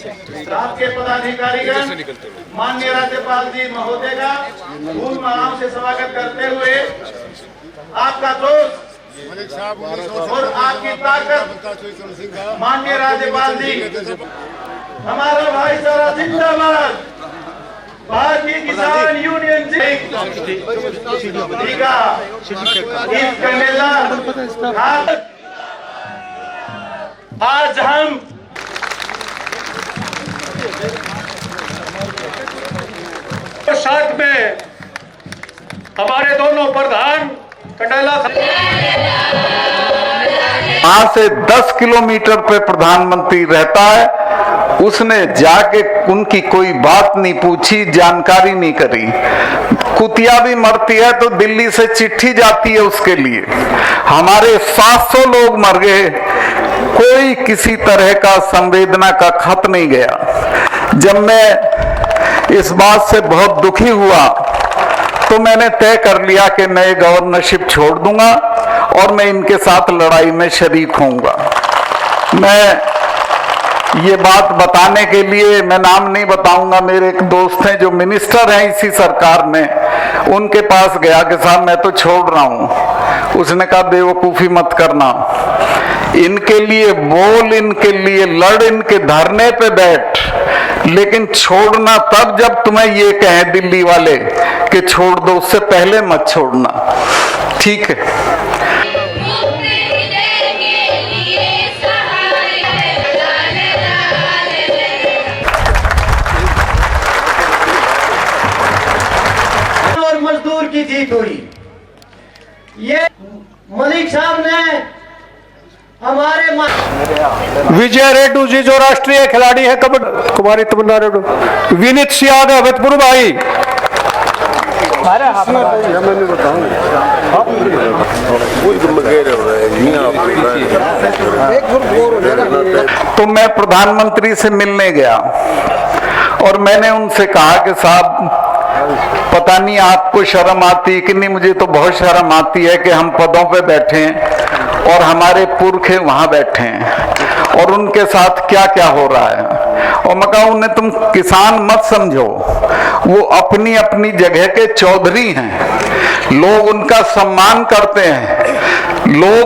आपके पदाधिकारीगण माननीय राज्यपाल जी महोदय का फूल मालाओं से स्वागत करते हुए आपका दोस्त और आपकी ताकत माननीय राज्यपाल जी, हमारा भाईचारा जिंदाबाद, भारतीय किसान यूनियन आज हम साथ में हमारे दोनों प्रधान कंडेला वहां से 10 किलोमीटर पे प्रधानमंत्री रहता है, उसने जाके उनकी कोई बात नहीं पूछी, जानकारी नहीं करी। कुतिया भी मरती है तो दिल्ली से चिट्ठी जाती है उसके लिए। हमारे 700 लोग मर गए, कोई किसी तरह का संवेदना का खत नहीं गया। जब मैं इस बात से बहुत दुखी हुआ तो मैंने तय कर लिया कि मैं गवर्नरशिप छोड़ दूंगा और मैं इनके साथ लड़ाई में शरीक होऊंगा। मैं ये बात बताने के लिए, मैं नाम नहीं बताऊंगा, मेरे एक दोस्त हैं जो मिनिस्टर हैं इसी सरकार में, उनके पास गया कि साहब मैं तो छोड़ रहा हूं। उसने कहा बेवकूफी मत करना, इनके लिए बोल, इनके लिए लड़, इनके धरने पे बैठ, लेकिन छोड़ना तब जब तुम्हें ये कहें दिल्ली वाले कि छोड़ दो, उससे पहले मत छोड़ना। ठीक है। और मजदूर की जीत हुई। ये मलिक साहब ने हमारे विजय रेड्डू जी जो राष्ट्रीय खिलाड़ी है कबड्डी, कुमारी तमन्ना रेड्डू, विनीत सियाग अभतपुर भाई, तो मैं प्रधानमंत्री से मिलने गया और मैंने उनसे कहा कि साहब पता नहीं आपको शर्म आती है कि नहीं, मुझे तो बहुत शर्म आती है कि हम पदों पे बैठे हैं और हमारे पुरखे वहां बैठे हैं और उनके साथ क्या क्या हो रहा है। और मैं कहा उन्हें तुम किसान मत समझो, वो अपनी अपनी जगह के चौधरी हैं, लोग उनका सम्मान करते हैं, लोग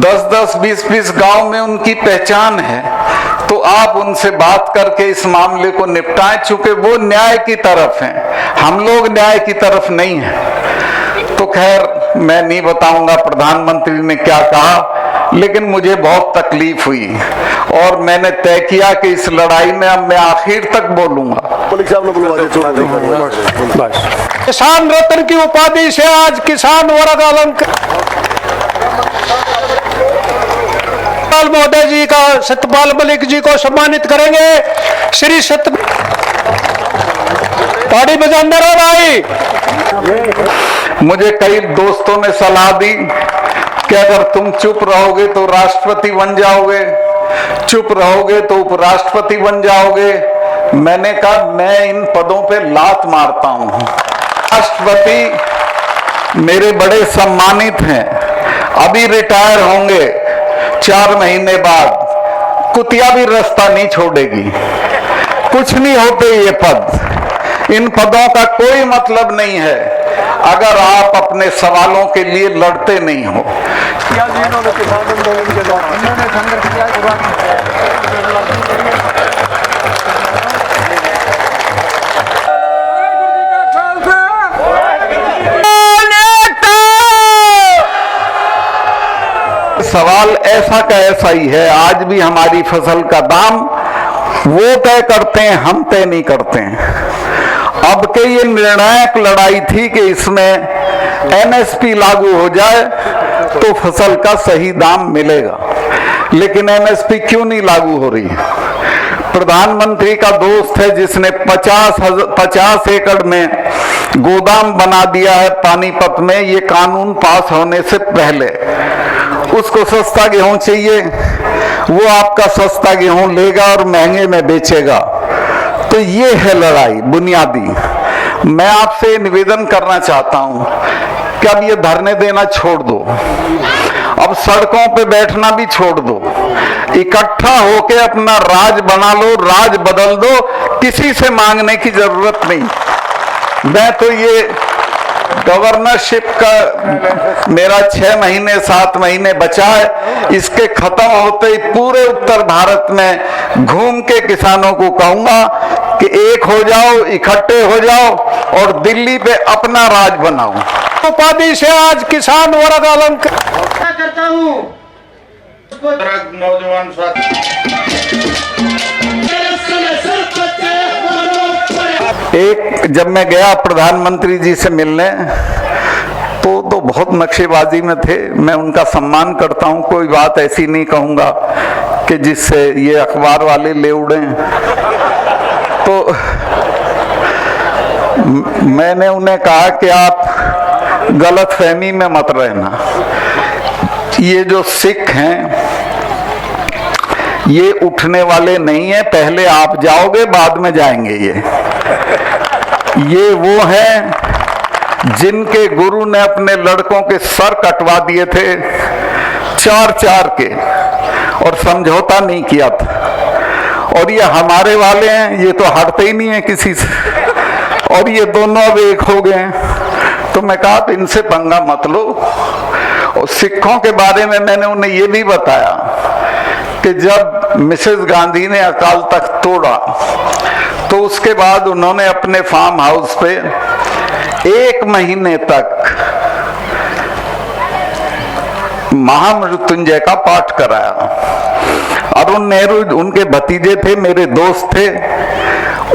10-10, 20-20 गांव में उनकी पहचान है। तो आप उनसे बात करके इस मामले को निपटाएं, चूंकि वो न्याय की तरफ हैं, हम लोग न्याय की तरफ नहीं हैं। तो खैर मैं नहीं बताऊंगा प्रधानमंत्री ने क्या कहा, लेकिन मुझे बहुत तकलीफ हुई और मैंने तय किया कि इस लड़ाई में अब मैं आखिर तक बोलूंगा। किसान रत्न की उपाधि से आज किसान वर्ग अलंकार महोदय जी का सत्यपाल मलिक जी को सम्मानित करेंगे। श्री सत्य ताड़ी बजांदर हो भाई। मुझे कई दोस्तों ने सलाह दी कि अगर तुम चुप रहोगे तो राष्ट्रपति बन जाओगे, चुप रहोगे तो उपराष्ट्रपति बन जाओगे। मैंने कहा मैं इन पदों पे लात मारता हूं। राष्ट्रपति मेरे बड़े सम्मानित हैं, अभी रिटायर होंगे 4 महीने बाद, कुतिया भी रास्ता नहीं छोड़ेगी। कुछ नहीं होते ये पद, इन पदों का कोई मतलब नहीं है अगर आप अपने सवालों के लिए लड़ते नहीं हो। सवाल ऐसा का ऐसा ही है, आज भी हमारी फसल का दाम वो तय करते हैं, हम तय नहीं करते हैं। अब के ये निर्णायक लड़ाई थी कि इसमें एमएसपी लागू हो जाए तो फसल का सही दाम मिलेगा, लेकिन एमएसपी क्यों नहीं लागू हो रही? प्रधानमंत्री का दोस्त है जिसने 50 एकड़ में गोदाम बना दिया है पानीपत में, ये कानून पास होने से पहले। उसको सस्ता गेहूं चाहिए, वो आपका सस्ता गेहूं लेगा और महंगे में बेचेगा। तो ये है लड़ाई बुनियादी। मैं आपसे निवेदन करना चाहता हूं कि अब ये धरने देना छोड़ दो। अब सड़कों पे बैठना भी छोड़ दो, इकट्ठा होके अपना राज बना लो, राज बदल दो, किसी से मांगने की जरूरत नहीं। मैं तो ये गवर्नरशिप का मेरा 6 महीने 7 महीने बचा है, इसके खत्म होते ही पूरे उत्तर भारत में घूम के किसानों को कहूंगा कि एक हो जाओ, इकट्ठे हो जाओ और दिल्ली पे अपना राज बनाओ। उपाधि से आज किसान वर्ग अलंकृत करता हूँ नौजवान एक जब मैं गया प्रधानमंत्री जी से मिलने तो बहुत नक्शेबाजी में थे। मैं उनका सम्मान करता हूं, कोई बात ऐसी नहीं कहूंगा कि जिससे ये अखबार वाले ले उड़े। तो मैंने उन्हें कहा कि आप गलतफहमी में मत रहना, ये जो सिख हैं ये उठने वाले नहीं है, पहले आप जाओगे बाद में जाएंगे। ये वो हैं जिनके गुरु ने अपने लड़कों के सर कटवा दिए थे 4-4 के और समझौता नहीं किया था। और ये हमारे वाले हैं, ये तो हटते ही नहीं है किसी से, और ये दोनों अब एक हो गए हैं। तो मैं कहा इनसे पंगा मत लो। और सिखों के बारे में मैंने उन्हें ये भी बताया कि जब मिसेस गांधी ने अकाल तख्त तोड़ा तो उसके बाद उन्होंने अपने फार्म हाउस पे 1 महीने तक महामृत्युंजय का पाठ कराया। अरुण नेहरू उनके भतीजे थे, मेरे दोस्त थे।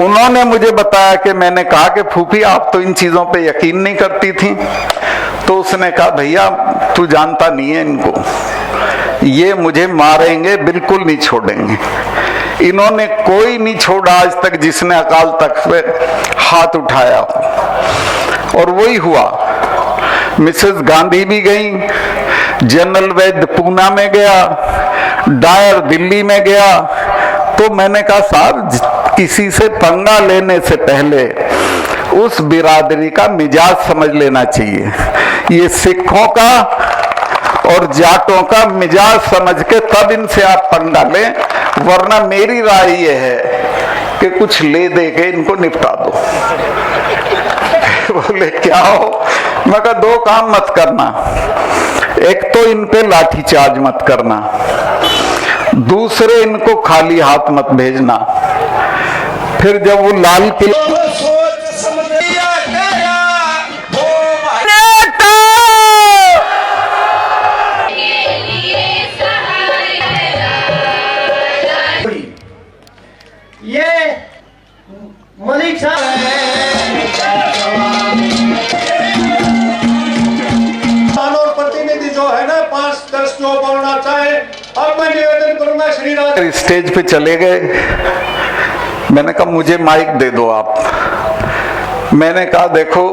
उन्होंने मुझे बताया कि मैंने कहा कि फूफी आप तो इन चीजों पे यकीन नहीं करती थी। तो उसने कहा भैया तू जानता नहीं है इनको, ये मुझे मारेंगे, बिल्कुल नहीं छोड़ेंगे। इन्होंने कोई नहीं छोड़ा आज तक जिसने अकाल तख्त पे हाथ उठाया। और वही हुआ, मिसेस गांधी भी गई, जनरल वैद्य पूना में गया, डायर दिल्ली में गया। तो मैंने कहा साहब किसी से पंगा लेने से पहले उस बिरादरी का मिजाज समझ लेना चाहिए। ये सिखों का और जाटों का मिजाज समझ के तब इनसे आप पंगा लें, वरना मेरी राय ये है कि कुछ ले दे के इनको निपटा दो। बोले क्या हो? मैं कहा 2 काम मत करना, एक तो इन पे लाठीचार्ज मत करना, दूसरे इनको खाली हाथ मत भेजना। फिर जब वो लाल किले मलिक साहब और प्रतिनिधि जो है ना 5-10 जो बोलना चाहे। अब मैं निवेदन करूंगा श्री राज स्टेज पे चले गए। मैंने कहा मुझे माइक दे दो आप। मैंने कहा देखो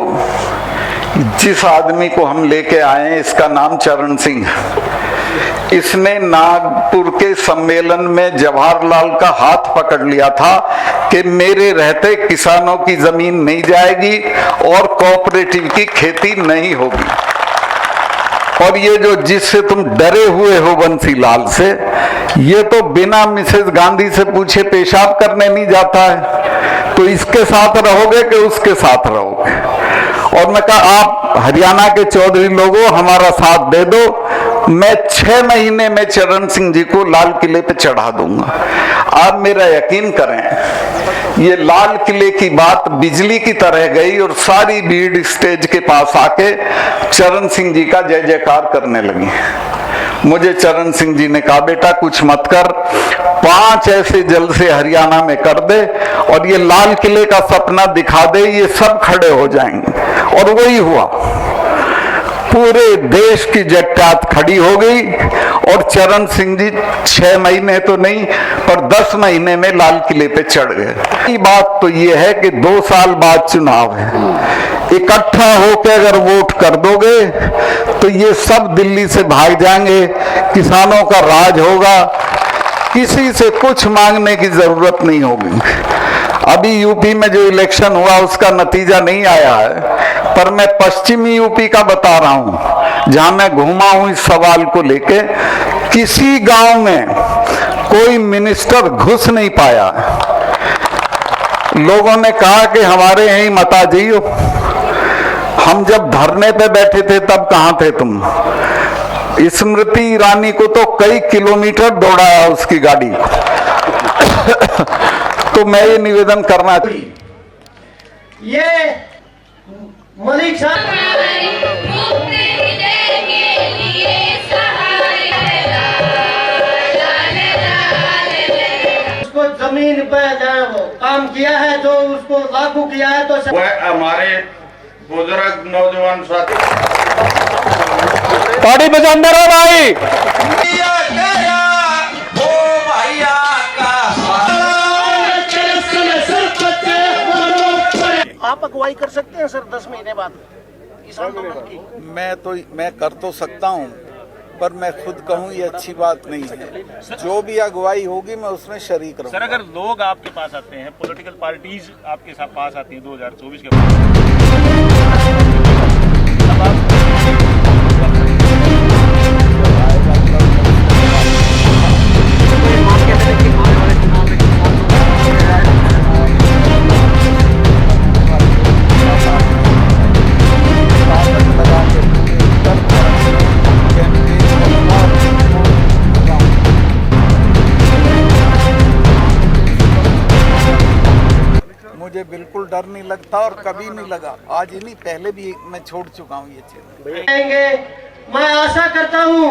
जिस आदमी को हम लेके आए हैं इसका नाम चरण सिंह। इसने नागपुर के सम्मेलन में जवाहरलाल का हाथ पकड़ लिया था कि मेरे रहते किसानों की जमीन नहीं जाएगी और कोऑपरेटिव की खेती नहीं होगी। और ये जो जिससे तुम डरे हुए हो बंसीलाल से, ये तो बिना मिसेस गांधी से पूछे पेशाब करने नहीं जाता है। तो इसके साथ रहोगे कि उसके साथ रहोगे? और मैं कहा आप हरियाणा के चौधरी लोगों हमारा साथ दे दो, मैं 6 महीने में चरण सिंह जी को लाल किले पे चढ़ा दूंगा। आप मेरा यकीन करें, ये लाल किले की बात बिजली की तरह गई और सारी भीड़ स्टेज के पास आके चरण सिंह जी का जय जयकार करने लगी। मुझे चरण सिंह जी ने कहा बेटा कुछ मत कर, 5 ऐसे जलसे हरियाणा में कर दे और ये लाल किले का सपना दिखा दे, ये सब खड़े हो जाएंगे। और वही हुआ, पूरे देश की जट्टात खड़ी हो गई और चरण सिंह जी 6 महीने तो नहीं पर 10 महीने में लाल किले पे चढ़ गए। बात तो ये है कि 2 साल बाद चुनाव है, इकट्ठा होकर अगर वोट कर दोगे तो ये सब दिल्ली से भाग जाएंगे, किसानों का राज होगा, किसी से कुछ मांगने की जरूरत नहीं होगी। अभी यूपी में जो इलेक्शन हुआ उसका नतीजा नहीं आया है, पर मैं पश्चिमी यूपी का बता रहा हूं, जहां मैं घूमा हूं इस सवाल को लेके, किसी गांव में कोई मिनिस्टर घुस नहीं पाया। लोगों ने कहा कि हमारे यहीं मत आ जाइयो। हम जब धरने पे बैठे थे तब कहां थे तुम? स्मृति ईरानी को तो कई किलोमीटर दौड़ाया उसकी गाड़ी। तो मैं ये निवेदन करना, ये मलिक साहब उसको जमीन पे जो काम किया है, जो उसको लागू किया है, तो वह हमारे बुजुर्ग नौजवान साथी ताड़ी बजांदे रहो भाई। आप अगुवाई कर सकते हैं सर 10 महीने बाद इस आंदोलन की? मैं कर तो सकता हूं, पर मैं खुद कहूं ये अच्छी बात नहीं है। जो भी अगुवाई होगी मैं उसमें शरीक रहूंगा। सर, अगर लोग आपके पास आते हैं, पॉलिटिकल पार्टीज आपके साथ पास आती हैं 2024 के बाद, मुझे बिल्कुल डर नहीं लगता और कभी नहीं लगा। आज ही नहीं, पहले भी मैं छोड़ चुका हूँ ये चीज। मैं आशा करता हूँ